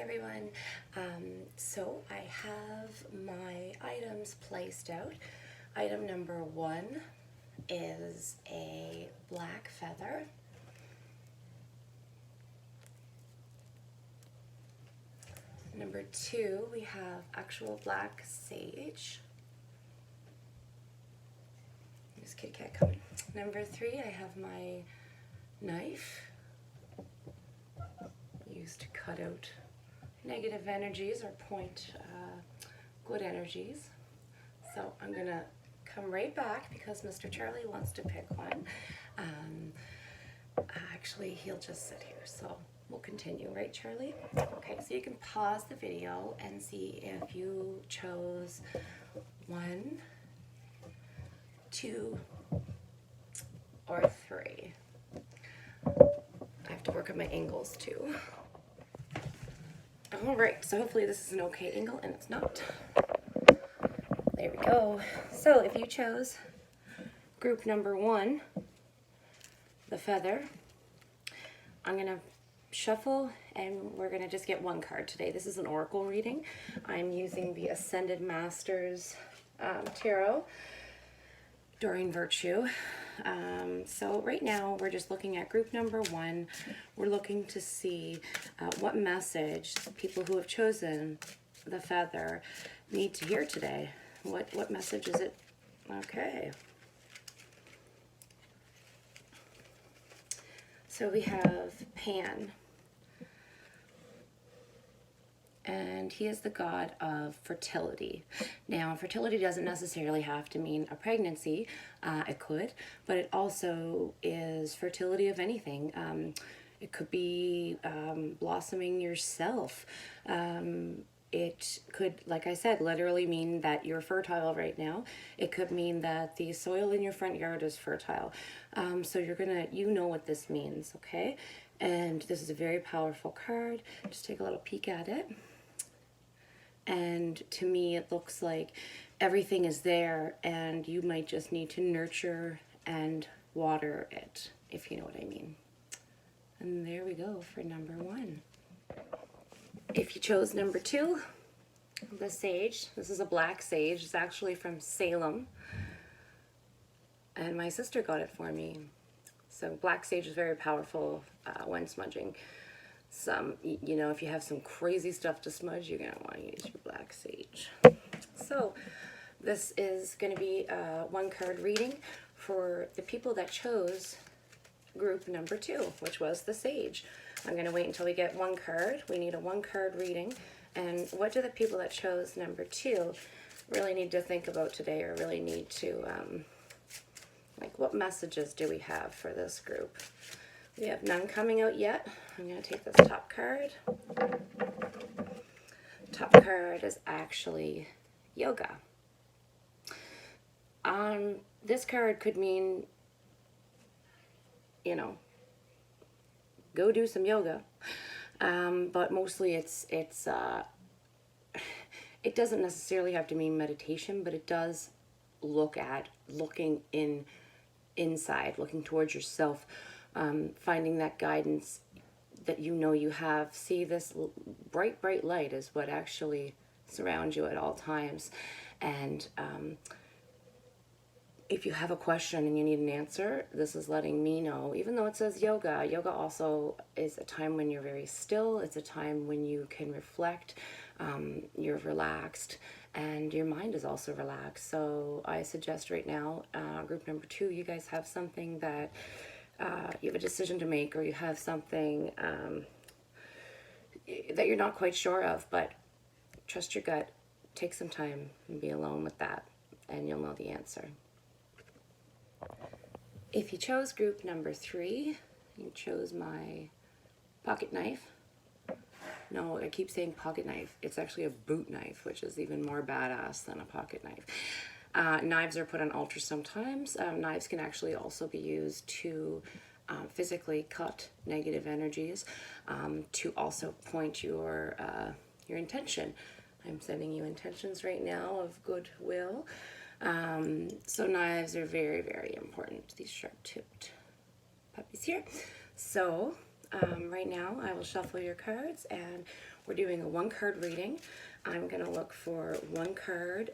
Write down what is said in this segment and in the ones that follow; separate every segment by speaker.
Speaker 1: everyone. So I have my items placed out. Item number 1 is a black feather. Number 2, we have actual black sage. There's kitty cat coming. Number 3, I have my knife used to cut out negative energies or point good energies. So I'm gonna come right back because Mr. Charlie wants to pick one. Actually, he'll just sit here, so we'll continue, right, Charlie? Okay, so you can pause the video and see if you chose 1, 2, or 3. I have to work on my angles too. All right, so hopefully this is an okay angle, and it's not. There we go. So if you chose group number 1, the feather, I'm gonna shuffle and we're gonna just get one card today. This is an oracle reading. I'm using the Ascended Masters Tarot, Doreen Virtue. So right now we're just looking at group number 1. We're looking to see what message people who have chosen the feather need to hear today. What message is it? Okay. So we have Pan, and he is the god of fertility. Now, fertility doesn't necessarily have to mean a pregnancy. It could, but it also is fertility of anything. It could be blossoming yourself. It could, like I said, literally mean that you're fertile right now. It could mean that the soil in your front yard is fertile. So you know what this means, okay? And this is a very powerful card. Just take a little peek at it. And to me, it looks like everything is there and you might just need to nurture and water it, if you know what I mean. And there we go for number 1. If you chose number 2, the sage, this is a black sage. It's actually from Salem. And my sister got it for me. So black sage is very powerful when smudging. If you have some crazy stuff to smudge, you're gonna want to use your black sage. So this is going to be a 1-card reading for the people that chose group number 2, which was the sage. I'm going to wait until we get 1 card. We need a 1-card reading. And what do the people that chose number 2 really need to think about today, or really need to, what messages do we have for this group? We have none coming out yet. I'm going to take this top card. Top card is actually yoga. This card could mean, go do some yoga. But mostly it doesn't necessarily have to mean meditation, but it does looking inside, looking towards yourself, finding that guidance that you have. See, this bright light is what actually surrounds you at all times. And if you have a question and you need an answer, this is letting me know. Even though it says yoga, yoga also is a time when you're very still. It's a time when you can reflect. You're relaxed, and your mind is also relaxed. So I suggest right now, group number 2, you guys have something that you have a decision to make, or you have something that you're not quite sure of, but trust your gut. Take some time and be alone with that, and you'll know the answer. If you chose group number 3, you chose my pocket knife. No, I keep saying pocket knife. It's actually a boot knife, which is even more badass than a pocket knife. Knives are put on altars sometimes. Knives can actually also be used to physically cut negative energies, to also point your intention. I'm sending you intentions right now of goodwill. So knives are very, very important, these sharp-tipped puppies here. So Right now, I will shuffle your cards, and we're doing a one-card reading. I'm going to look for one card.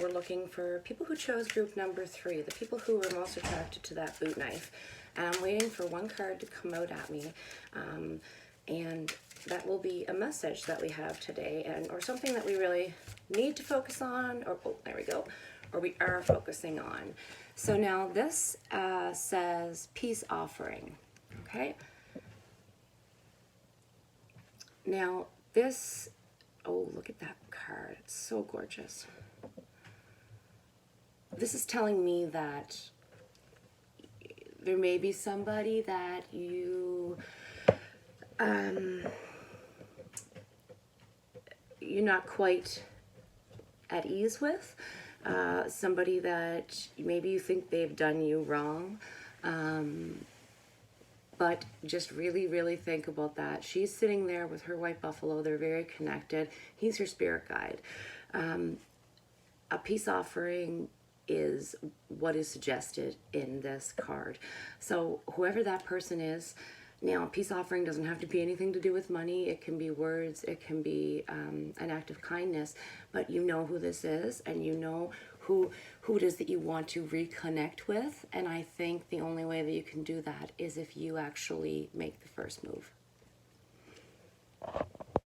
Speaker 1: We're looking for people who chose group number 3, the people who were most attracted to that boot knife. And I'm waiting for one card to come out at me, and that will be a message that we have today, or something that we really need to focus on, or oh, there we go, or we are focusing on. So now this says peace offering, okay? Now this, oh, look at that card. It's so gorgeous. This is telling me that there may be somebody that you're not quite at ease with, somebody that maybe you think they've done you wrong. But just really, really think about that. She's sitting there with her white buffalo. They're very connected. He's her spirit guide. A peace offering is what is suggested in this card. So whoever that person is, now, peace offering doesn't have to be anything to do with money. It can be words. It can be an act of kindness. But you know who this is, and you know who it is that you want to reconnect with. And I think the only way that you can do that is if you actually make the first move.